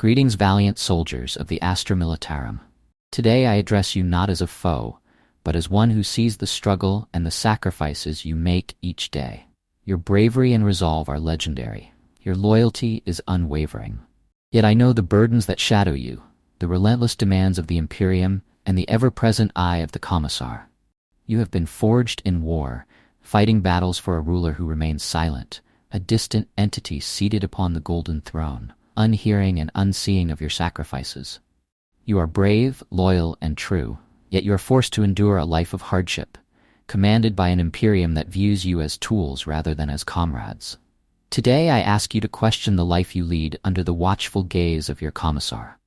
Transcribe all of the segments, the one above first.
Greetings, valiant soldiers of the Astra Militarum. Today I address you not as a foe, but as one who sees the struggle and the sacrifices you make each day. Your bravery and resolve are legendary. Your loyalty is unwavering. Yet I know the burdens that shadow you, the relentless demands of the Imperium, and the ever-present eye of the Commissar. You have been forged in war, fighting battles for a ruler who remains silent, a distant entity seated upon the golden throne, unhearing and unseeing of your sacrifices. You are brave, loyal, and true, yet you are forced to endure a life of hardship, commanded by an Imperium that views you as tools rather than as comrades. Today I ask you to question the life you lead under the watchful gaze of your Commissar.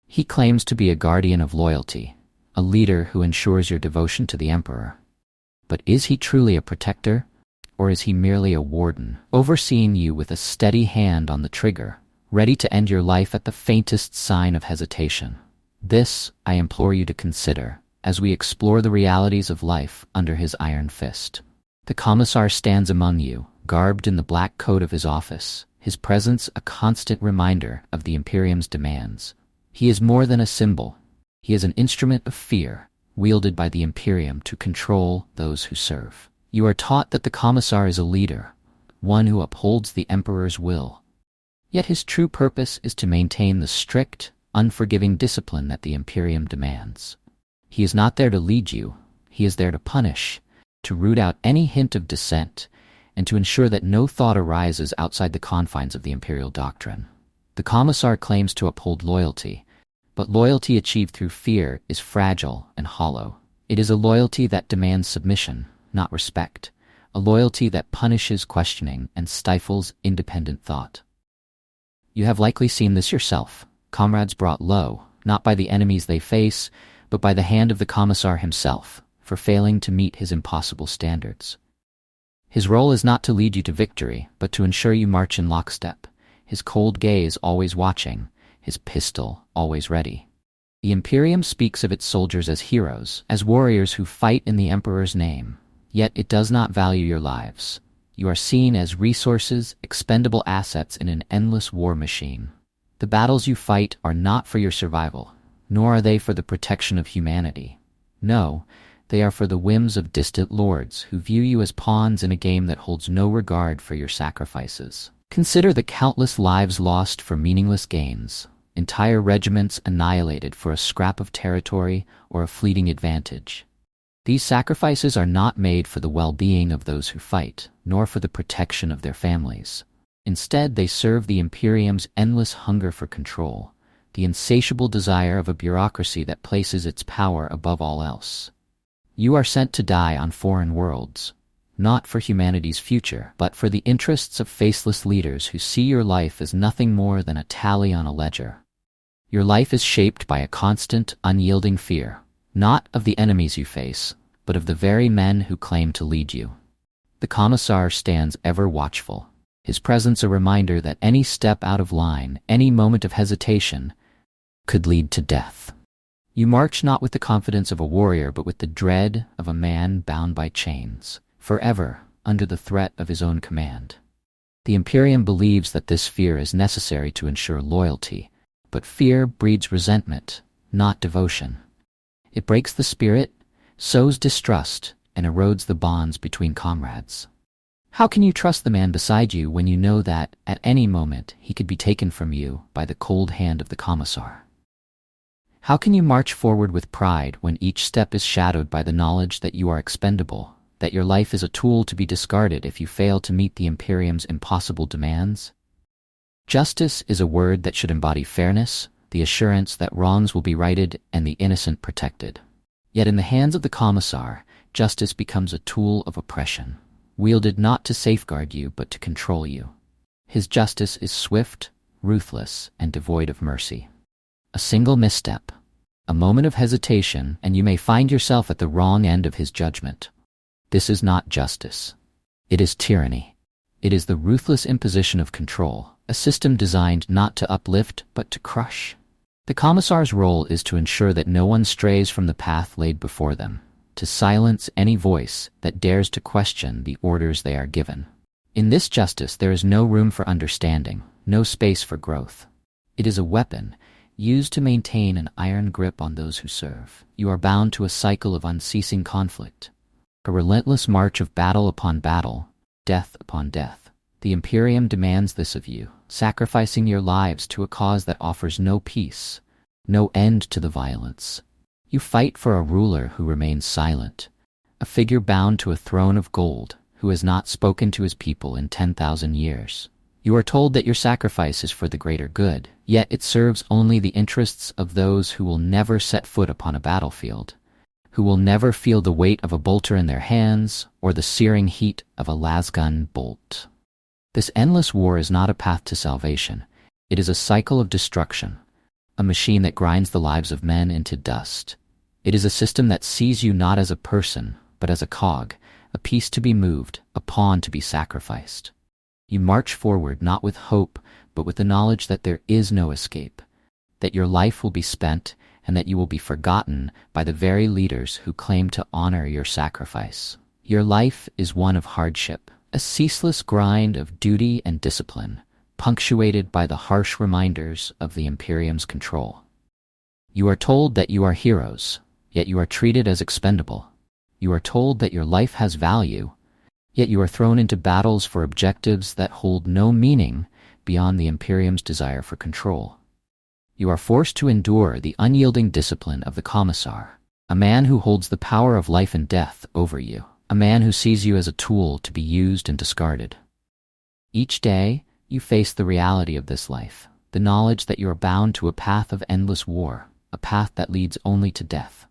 He claims to be a guardian of loyalty, a leader who ensures your devotion to the Emperor. But is he truly a protector, or is he merely a warden, overseeing you with a steady hand on the trigger, ready to end your life at the faintest sign of hesitation? This I implore you to consider as we explore the realities of life under his iron fist. The Commissar stands among you, garbed in the black coat of his office, his presence a constant reminder of the Imperium's demands. He is more than a symbol. He is an instrument of fear, wielded by the Imperium to control those who serve. You are taught that the Commissar is a leader, one who upholds the Emperor's will. Yet his true purpose is to maintain the strict, unforgiving discipline that the Imperium demands. He is not there to lead you. He is there to punish, to root out any hint of dissent, and to ensure that no thought arises outside the confines of the Imperial doctrine. The Commissar claims to uphold loyalty, but loyalty achieved through fear is fragile and hollow. It is a loyalty that demands submission, not respect, a loyalty that punishes questioning and stifles independent thought. You have likely seen this yourself, comrades brought low, not by the enemies they face, but by the hand of the Commissar himself, for failing to meet his impossible standards. His role is not to lead you to victory, but to ensure you march in lockstep, his cold gaze always watching, his pistol always ready. The Imperium speaks of its soldiers as heroes, as warriors who fight in the Emperor's name, yet it does not value your lives. You are seen as resources, expendable assets in an endless war machine. The battles you fight are not for your survival, nor are they for the protection of humanity. No, they are for the whims of distant lords who view you as pawns in a game that holds no regard for your sacrifices. Consider the countless lives lost for meaningless gains, entire regiments annihilated for a scrap of territory or a fleeting advantage. These sacrifices are not made for the well-being of those who fight, nor for the protection of their families. Instead, they serve the Imperium's endless hunger for control, the insatiable desire of a bureaucracy that places its power above all else. You are sent to die on foreign worlds, not for humanity's future, but for the interests of faceless leaders who see your life as nothing more than a tally on a ledger. Your life is shaped by a constant, unyielding fear, not of the enemies you face, but of the very men who claim to lead you. The Commissar stands ever watchful, his presence a reminder that any step out of line, any moment of hesitation, could lead to death. You march not with the confidence of a warrior, but with the dread of a man bound by chains, forever under the threat of his own command. The Imperium believes that this fear is necessary to ensure loyalty, but fear breeds resentment, not devotion. It breaks the spirit, sows distrust, and erodes the bonds between comrades. How can you trust the man beside you when you know that, at any moment, he could be taken from you by the cold hand of the Commissar? How can you march forward with pride when each step is shadowed by the knowledge that you are expendable, that your life is a tool to be discarded if you fail to meet the Imperium's impossible demands? Justice is a word that should embody fairness, the assurance that wrongs will be righted and the innocent protected. Yet in the hands of the Commissar, justice becomes a tool of oppression, wielded not to safeguard you but to control you. His justice is swift, ruthless, and devoid of mercy. A single misstep, a moment of hesitation, and you may find yourself at the wrong end of his judgment. This is not justice. It is tyranny. It is the ruthless imposition of control, a system designed not to uplift but to crush. The Commissar's role is to ensure that no one strays from the path laid before them, to silence any voice that dares to question the orders they are given. In this justice there is no room for understanding, no space for growth. It is a weapon, used to maintain an iron grip on those who serve. You are bound to a cycle of unceasing conflict, a relentless march of battle upon battle, death upon death. The Imperium demands this of you, sacrificing your lives to a cause that offers no peace, no end to the violence. You fight for a ruler who remains silent, a figure bound to a throne of gold who has not spoken to his people in 10,000 years. You are told that your sacrifice is for the greater good, yet it serves only the interests of those who will never set foot upon a battlefield, who will never feel the weight of a bolter in their hands or the searing heat of a lasgun bolt. This endless war is not a path to salvation. It is a cycle of destruction, a machine that grinds the lives of men into dust. It is a system that sees you not as a person, but as a cog, a piece to be moved, a pawn to be sacrificed. You march forward not with hope, but with the knowledge that there is no escape, that your life will be spent, and that you will be forgotten by the very leaders who claim to honor your sacrifice. Your life is one of hardship, a ceaseless grind of duty and discipline, punctuated by the harsh reminders of the Imperium's control. You are told that you are heroes, yet you are treated as expendable. You are told that your life has value, yet you are thrown into battles for objectives that hold no meaning beyond the Imperium's desire for control. You are forced to endure the unyielding discipline of the Commissar, a man who holds the power of life and death over you, a man who sees you as a tool to be used and discarded. Each day, you face the reality of this life, the knowledge that you are bound to a path of endless war, a path that leads only to death.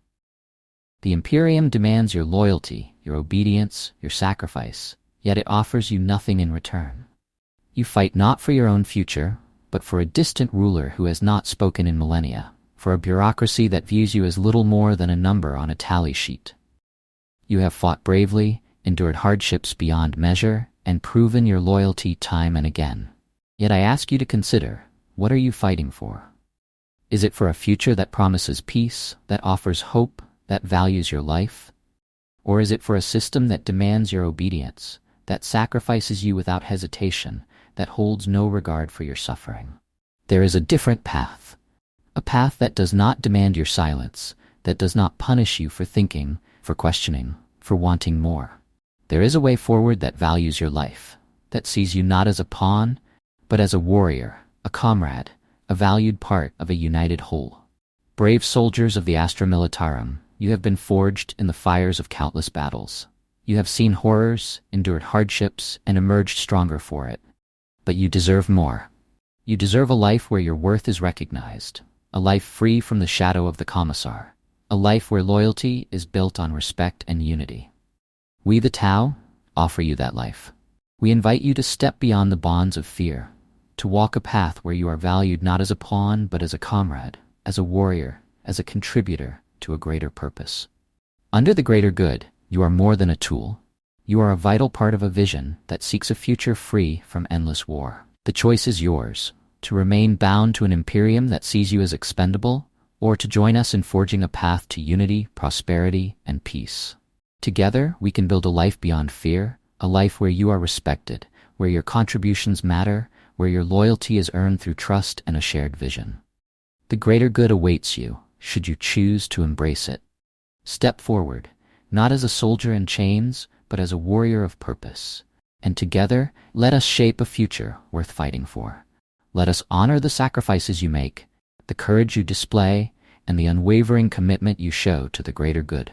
The Imperium demands your loyalty, your obedience, your sacrifice, yet it offers you nothing in return. You fight not for your own future, but for a distant ruler who has not spoken in millennia, for a bureaucracy that views you as little more than a number on a tally sheet. You have fought bravely, endured hardships beyond measure, and proven your loyalty time and again. Yet I ask you to consider, what are you fighting for? Is it for a future that promises peace, that offers hope, that values your life? Or is it for a system that demands your obedience, that sacrifices you without hesitation, that holds no regard for your suffering? There is a different path, a path that does not demand your silence, that does not punish you for thinking, for questioning, for wanting more. There is a way forward that values your life, that sees you not as a pawn, but as a warrior, a comrade, a valued part of a united whole. Brave soldiers of the Astra Militarum, you have been forged in the fires of countless battles. You have seen horrors, endured hardships, and emerged stronger for it. But you deserve more. You deserve a life where your worth is recognized, a life free from the shadow of the Commissar, a life where loyalty is built on respect and unity. We, the Tau, offer you that life. We invite you to step beyond the bonds of fear, to walk a path where you are valued not as a pawn, but as a comrade, as a warrior, as a contributor to a greater purpose. Under the greater good, you are more than a tool. You are a vital part of a vision that seeks a future free from endless war. The choice is yours, to remain bound to an Imperium that sees you as expendable, or to join us in forging a path to unity, prosperity, and peace. Together, we can build a life beyond fear, a life where you are respected, where your contributions matter, where your loyalty is earned through trust and a shared vision. The greater good awaits you, should you choose to embrace it. Step forward, not as a soldier in chains, but as a warrior of purpose. And together, let us shape a future worth fighting for. Let us honor the sacrifices you make, the courage you display, and the unwavering commitment you show to the greater good.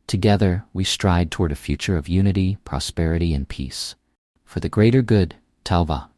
Together, we stride toward a future of unity, prosperity, and peace. For the greater good, Tau.